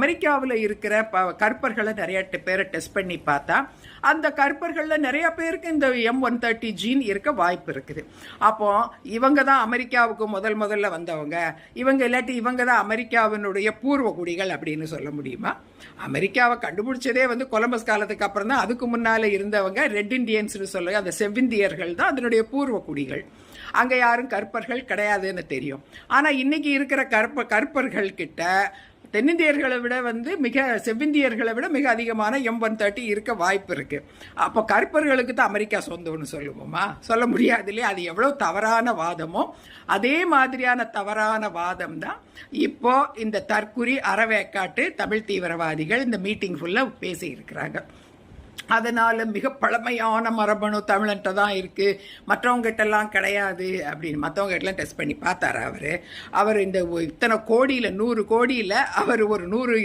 அமெரிக்காவில் இருக்கிற கருப்பர்களை நிறைய பேரை டெஸ்ட் பண்ணி பார்த்தா அந்த கருப்பர்களில் நிறைய பேருக்கு இந்த M130 ஜீன் இருக்க வாய்ப்பு இருக்குது. அப்போ இவங்க தான் அமெரிக்காவுக்கு முதல்ல வந்தவங்க, இவங்க இல்லாட்டி இவங்க தான் அமெரிக்காவினுடைய பூர்வ குடிகள் அப்படின்னு சொல்ல முடியுமா? அமெரிக்காவை கண்டுபிடிச்சதே கொலம்பஸ் காலத்துக்கு அப்புறம் தான். அதுக்கு முன்னால இருந்தவங்க ரெட் இண்டியன்ஸ்னு சொல்ல அந்த செவ்விந்தியர்கள் தான் அதனுடைய பூர்வ குடிகள். அங்கே யாரும் கருப்பர்கள் கிடையாதுன்னு தெரியும். ஆனால் இன்னைக்கு இருக்கிற கருப்பர்கள் கிட்ட தென்னிந்தியர்களை விட செவ்விந்தியர்களை விட மிக அதிகமான M130 இருக்க வாய்ப்பு இருக்கு. அப்போ கருப்பர்களுக்கு தான் அமெரிக்கா சொந்தம்னு சொல்லுவோமா? சொல்ல முடியாது இல்லையா? அது எவ்வளவு தவறான வாதமோ அதே மாதிரியான தவறான வாதம் தான் இப்போ இந்த தற்குறி அறவேக்காட்டு தமிழ் தீவிரவாதிகள் இந்த மீட்டிங் ஃபுல்லா பேசி இருக்கிறாங்க. அதனால மிக பழமையான மரபணு தமிழன்ட்ட தான் இருக்கு, மற்றவங்ககிட்டலாம் கிடையாது அப்படின்னு. மற்றவங்ககிட்டலாம் டெஸ்ட் பண்ணி பார்த்தாரு அவர் இந்த இத்தனை கோடியில் 100 கோடியில் அவர் ஒரு 100